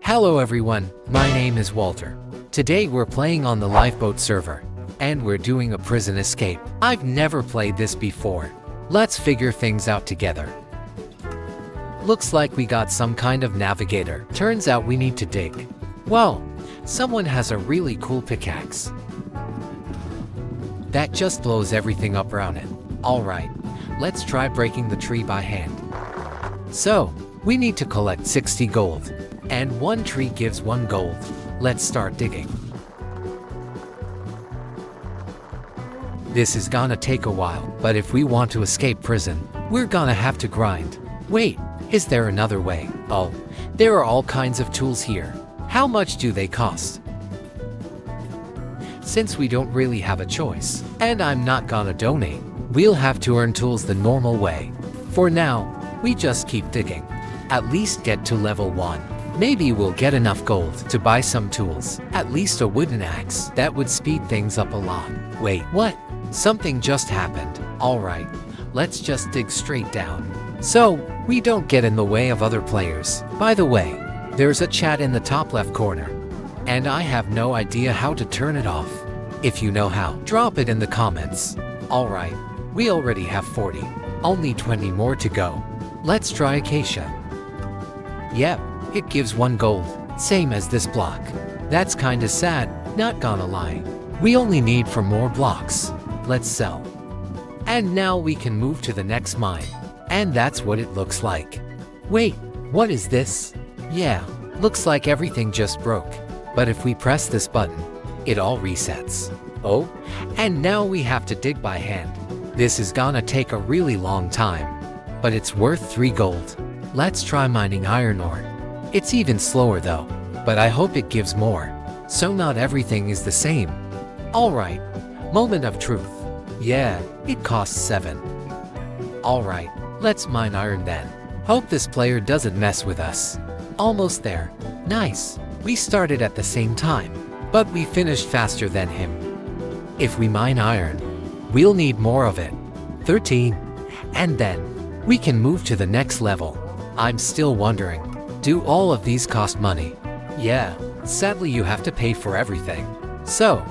Hello everyone, my name is Walter. Today we're playing on the Lifeboat server, and we're doing a prison escape. I've never played this before. Let's figure things out together. Looks like we got some kind of navigator. Turns out we need to dig. Well, someone has a really cool pickaxe. That just blows everything up around it. Alright, let's try breaking the tree by hand. So, we need to collect 60 gold. And one tree gives 1 gold. Let's start digging. This is gonna take a while, but if we want to escape prison, we're gonna have to grind. Wait, is there another way? Oh, there are all kinds of tools here. How much do they cost? Since we don't really have a choice, and I'm not gonna donate, we'll have to earn tools the normal way. For now, we just keep digging. At least get to level 1. Maybe we'll get enough gold to buy some tools. At least a wooden axe. That would speed things up a lot. Wait, what? Something just happened. Alright, let's just dig straight down. So, we don't get in the way of other players. By the way, there's a chat in the top left corner. And I have no idea how to turn it off. If you know how, drop it in the comments. Alright, we already have 40. Only 20 more to go. Let's try acacia. Yep. It gives 1 gold, same as this block. That's kinda sad, not gonna lie. We only need for more blocks. Let's sell. And now we can move to the next mine. And that's what it looks like. Wait, what is this? Yeah, looks like everything just broke. But if we press this button, it all resets. Oh, and now we have to dig by hand. This is gonna take a really long time. But it's worth 3 gold. Let's try mining iron ore. It's even slower though, but I hope it gives more. So not everything is the same. Alright, moment of truth. Yeah, it costs 7. Alright, let's mine iron then. Hope this player doesn't mess with us. Almost there. Nice. We started at the same time, but we finished faster than him. If we mine iron, we'll need more of it. 13. And then, we can move to the next level. I'm still wondering. Do all of these cost money? Yeah, sadly you have to pay for everything. So,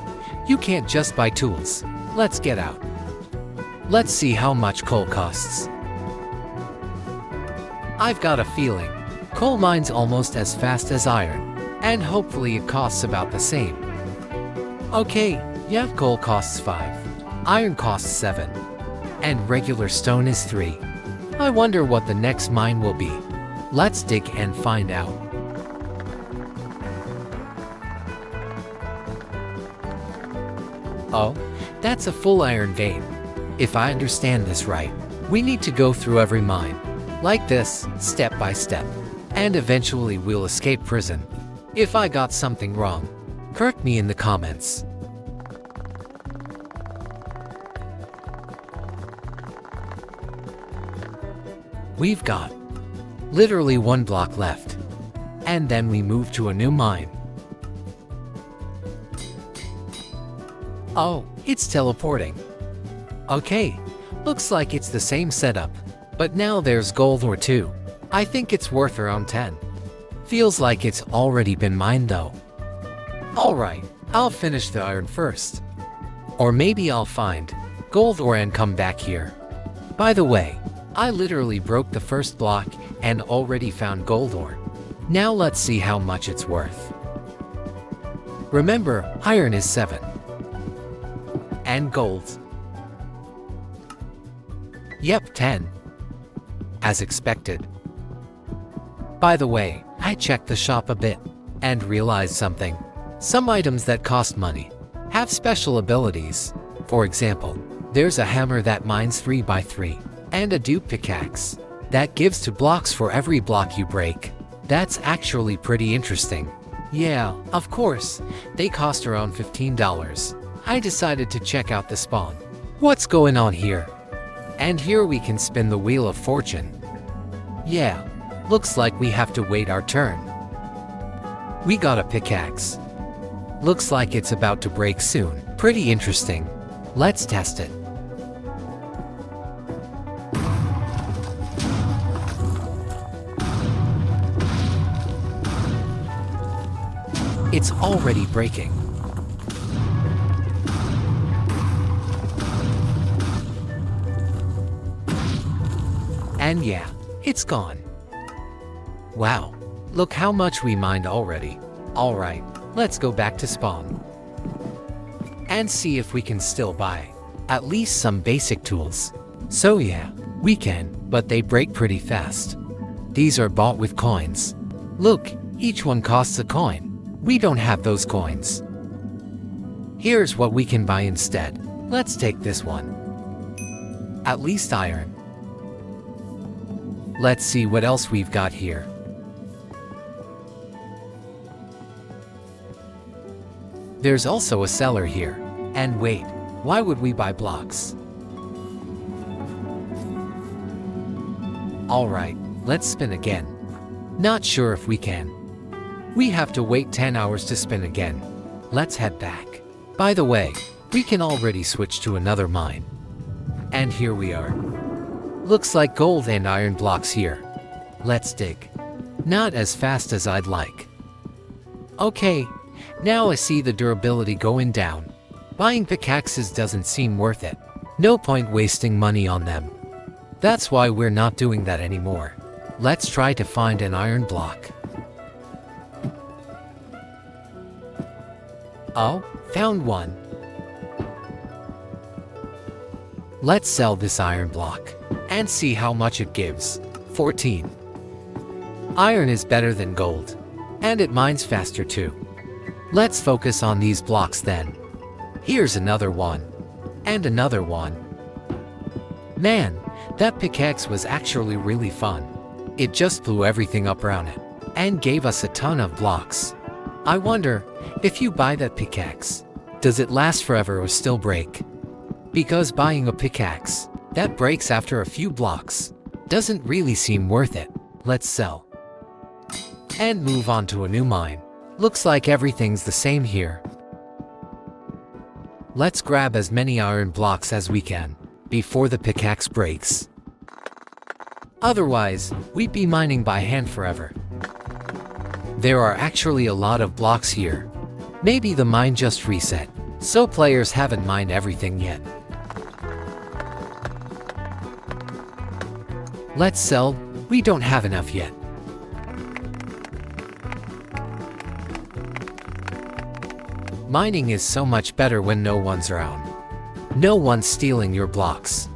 you can't just buy tools. Let's get out. Let's see how much coal costs. I've got a feeling. Coal mine's almost as fast as iron. And hopefully it costs about the same. Okay, yeah, coal costs 5. Iron costs 7. And regular stone is 3. I wonder what the next mine will be. Let's dig and find out. Oh, that's a full iron vein. If I understand this right, we need to go through every mine, like this, step by step, and eventually we'll escape prison. If I got something wrong, correct me in the comments. We've got literally 1 block left. And then we move to a new mine. Oh, it's teleporting. Okay, looks like it's the same setup. But now there's gold ore too. I think it's worth around 10. Feels like it's already been mined though. Alright, I'll finish the iron first. Or maybe I'll find gold ore and come back here. By the way, I literally broke the first block and already found gold ore. Now let's see how much it's worth. Remember, iron is 7. And gold. Yep, 10. As expected. By the way, I checked the shop a bit and realized something. Some items that cost money have special abilities. For example, there's a hammer that mines 3 by 3. And a dupe pickaxe that gives 2 blocks for every block you break. That's actually pretty interesting. Yeah, of course, they cost around $15. I decided to check out the spawn. What's going on here? And here we can spin the wheel of fortune. Yeah, looks like we have to wait our turn. We got a pickaxe. Looks like it's about to break soon. Pretty interesting. Let's test it. It's already breaking. And yeah, it's gone. Wow, look how much we mined already. Alright, let's go back to spawn. And see if we can still buy at least some basic tools. So yeah, we can, but they break pretty fast. These are bought with coins. Look, each one costs a coin. We don't have those coins. Here's what we can buy instead. Let's take this one. At least iron. Let's see what else we've got here. There's also a cellar here. And wait, why would we buy blocks? Alright, let's spin again. Not sure if we can. We have to wait 10 hours to spin again. Let's head back. By the way, we can already switch to another mine. And here we are. Looks like gold and iron blocks here. Let's dig. Not as fast as I'd like. Okay, now I see the durability going down. Buying pickaxes doesn't seem worth it. No point wasting money on them. That's why we're not doing that anymore. Let's try to find an iron block. Oh, found one. Let's sell this iron block and see how much it gives. 14. Iron is better than gold, and it mines faster too. Let's focus on these blocks then. Here's another one, and another one. Man, that pickaxe was actually really fun. It just blew everything up around it, and gave us a ton of blocks. I wonder, if you buy that pickaxe, does it last forever or still break? Because buying a pickaxe that breaks after a few blocks doesn't really seem worth it. Let's sell. And move on to a new mine. Looks like everything's the same here. Let's grab as many iron blocks as we can before the pickaxe breaks. Otherwise, we'd be mining by hand forever. There are actually a lot of blocks here. Maybe the mine just reset, so players haven't mined everything yet. Let's sell. We don't have enough yet. Mining is so much better when no one's around. No one's stealing your blocks.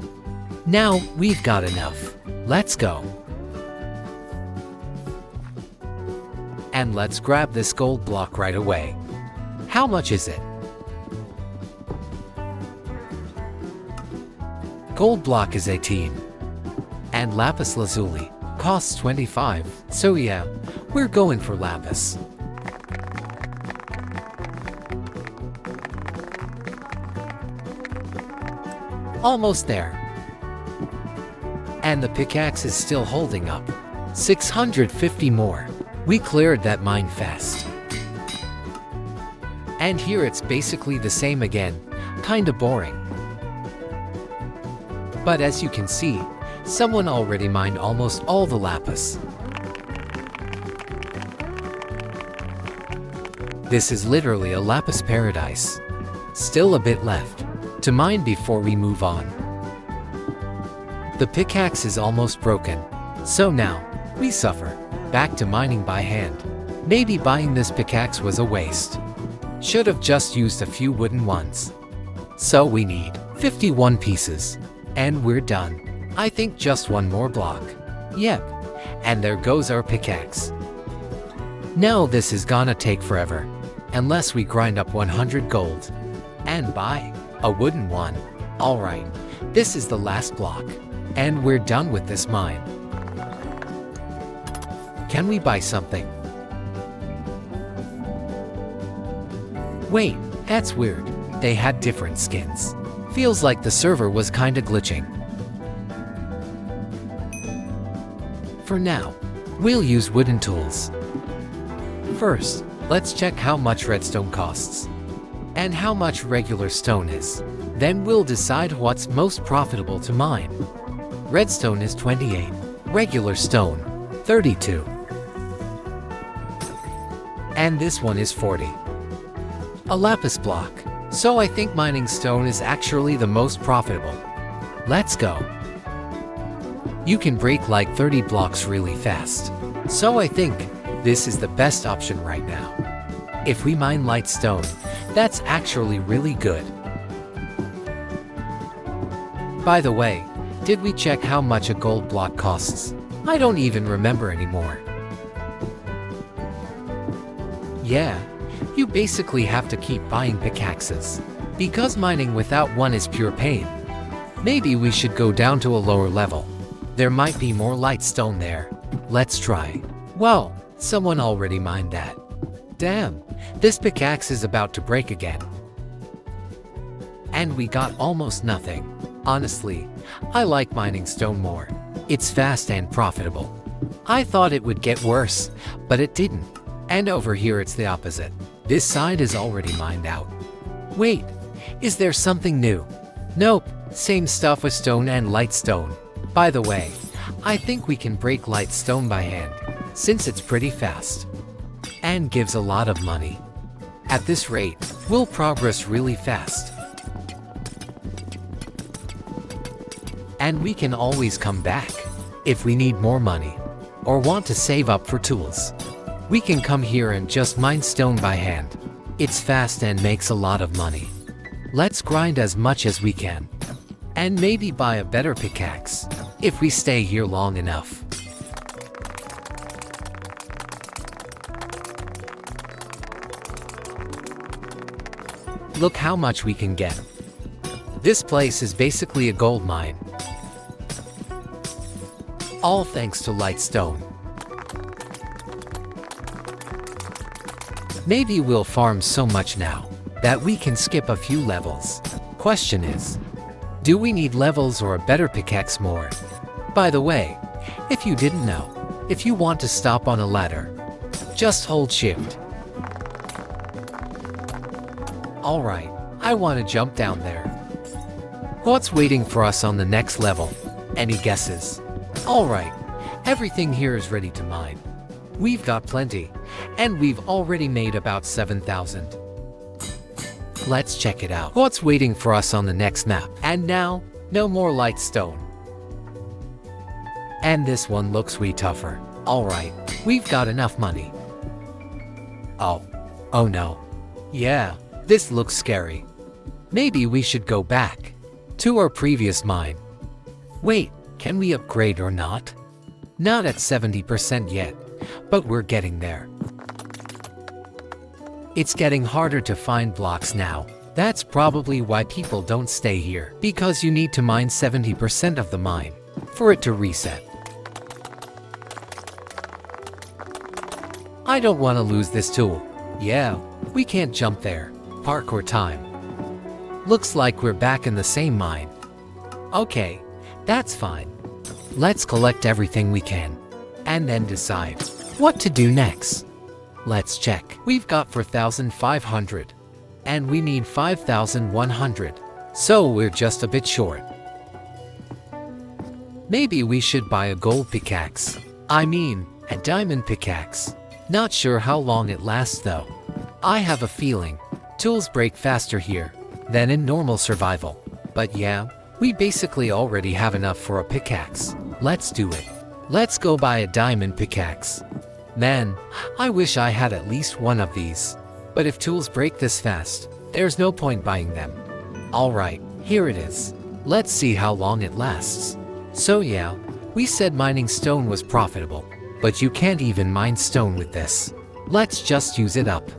Now we've got enough. Let's go. And let's grab this gold block right away. How much is it? Gold block is 18. And lapis lazuli costs 25. So yeah, we're going for lapis. Almost there. And the pickaxe is still holding up. 650 more. We cleared that mine fast. And here it's basically the same again. Kinda boring. But as you can see, someone already mined almost all the lapis. This is literally a lapis paradise. Still a bit left to mine before we move on. The pickaxe is almost broken, so now we suffer back to mining by hand. Maybe buying this pickaxe was a waste. Should have just used a few wooden ones. So we need 51 pieces, and we're done. I think just one more block. Yep, and there goes our pickaxe. Now this is gonna take forever, unless we grind up 100 gold and buy a wooden one. Alright, this is the last block, and we're done with this mine. Can we buy something? Wait, that's weird. They had different skins. Feels like the server was kinda glitching. For now, we'll use wooden tools. First, let's check how much redstone costs and how much regular stone is. Then we'll decide what's most profitable to mine. Redstone is 28, regular stone 32. And this one is 40. A lapis block. So I think mining stone is actually the most profitable. Let's go. You can break like 30 blocks really fast. So I think this is the best option right now. If we mine light stone, that's actually really good. By the way, did we check how much a gold block costs? I don't even remember anymore. Yeah, you basically have to keep buying pickaxes, because mining without one is pure pain. Maybe we should go down to a lower level. There might be more light stone there. Let's try. Well, someone already mined that. Damn, this pickaxe is about to break again. And we got almost nothing. Honestly, I like mining stone more. It's fast and profitable. I thought it would get worse, but it didn't. And over here it's the opposite. This side is already mined out. Wait, is there something new? Nope, same stuff with stone and light stone. By the way, I think we can break light stone by hand, since it's pretty fast. And gives a lot of money. At this rate, we'll progress really fast. And we can always come back, if we need more money, or want to save up for tools. We can come here and just mine stone by hand. It's fast and makes a lot of money. Let's grind as much as we can. And maybe buy a better pickaxe, if we stay here long enough. Look how much we can get. This place is basically a gold mine. All thanks to light stone. Maybe we'll farm so much now that we can skip a few levels. Question is, do we need levels or a better pickaxe more? By the way, if you didn't know, if you want to stop on a ladder, just hold shift. Alright, I want to jump down there. What's waiting for us on the next level? Any guesses? Alright, everything here is ready to mine. We've got plenty, and we've already made about 7,000. Let's check it out. What's waiting for us on the next map? And now, no more light stone. And this one looks way tougher. Alright, we've got enough money. Oh no. Yeah, this looks scary. Maybe we should go back to our previous mine. Wait, can we upgrade or not? Not at 70% yet, but we're getting there. It's getting harder to find blocks now. That's probably why people don't stay here, because you need to mine 70% of the mine for it to reset. I don't want to lose this tool. Yeah, we can't jump there. Parkour time. Looks like we're back in the same mine. Okay, that's fine. Let's collect everything we can, and then decide what to do next. Let's check. We've got 4,500, and we need 5,100, so we're just a bit short. Maybe we should buy a gold pickaxe. I mean, a diamond pickaxe. Not sure how long it lasts though. I have a feeling tools break faster here than in normal survival. But yeah, we basically already have enough for a pickaxe. Let's do it. Let's go buy a diamond pickaxe. Man, I wish I had at least one of these. But if tools break this fast, there's no point buying them. Alright, here it is. Let's see how long it lasts. So yeah, we said mining stone was profitable, but you can't even mine stone with this. Let's just use it up.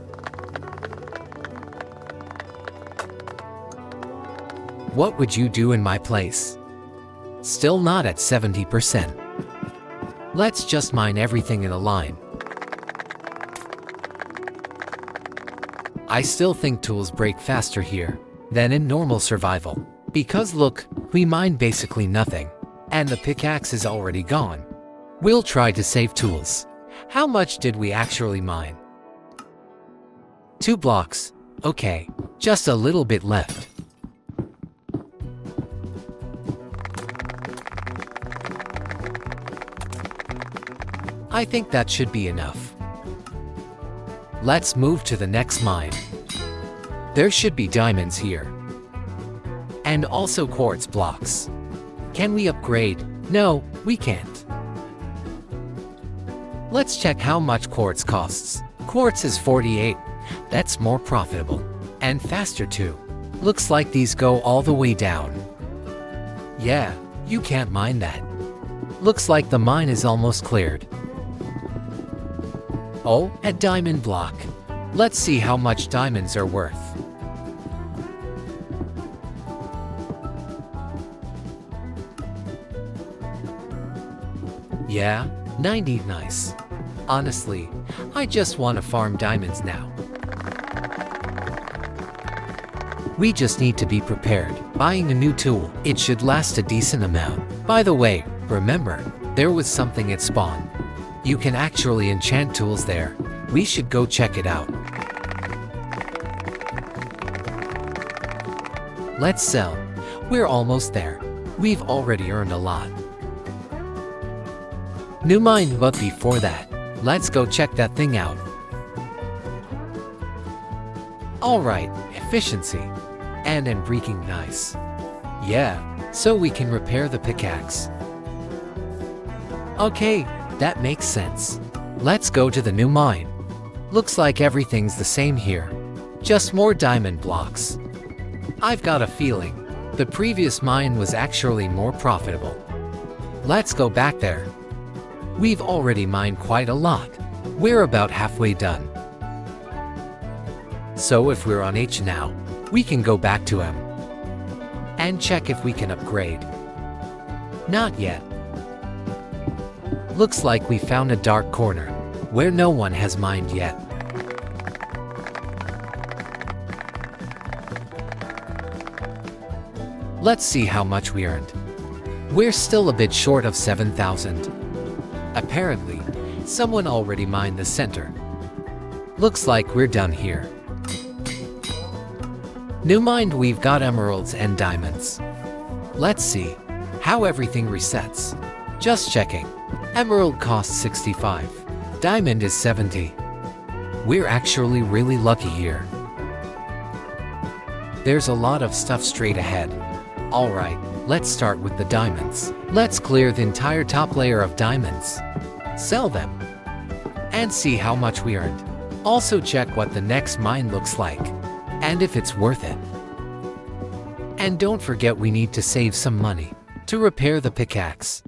What would you do in my place? Still not at 70%. Let's just mine everything in a line. I still think tools break faster here than in normal survival. Because look, we mined basically nothing, and the pickaxe is already gone. We'll try to save tools. How much did we actually mine? 2 blocks. Okay, just a little bit left. I think that should be enough. Let's move to the next mine. There should be diamonds here. And also quartz blocks. Can we upgrade? No, we can't. Let's check how much quartz costs. Quartz is 48. That's more profitable. And faster too. Looks like these go all the way down. Yeah, you can't mine that. Looks like the mine is almost cleared. Oh, a diamond block. Let's see how much diamonds are worth. Yeah, 90, nice. Honestly, I just want to farm diamonds now. We just need to be prepared. Buying a new tool, it should last a decent amount. By the way, remember, there was something at spawn. You can actually enchant tools there. We should go check it out. Let's sell. We're almost there. We've already earned a lot. New mine, but before that, let's go check that thing out. Alright, efficiency. And freaking nice. Yeah, so we can repair the pickaxe. Okay, that makes sense. Let's go to the new mine. Looks like everything's the same here. Just more diamond blocks. I've got a feeling the previous mine was actually more profitable. Let's go back there. We've already mined quite a lot. We're about halfway done. So if we're on H now, we can go back to M and check if we can upgrade. Not yet. Looks like we found a dark corner where no one has mined yet. Let's see how much we earned. We're still a bit short of 7,000. Apparently, someone already mined the center. Looks like we're done here. New mine, we've got emeralds and diamonds. Let's see how everything resets. Just checking. Emerald costs 65. Diamond is 70. We're actually really lucky here. There's a lot of stuff straight ahead. Alright, let's start with the diamonds. Let's clear the entire top layer of diamonds. Sell them. And see how much we earned. Also check what the next mine looks like. And if it's worth it. And don't forget we need to save some money to repair the pickaxe.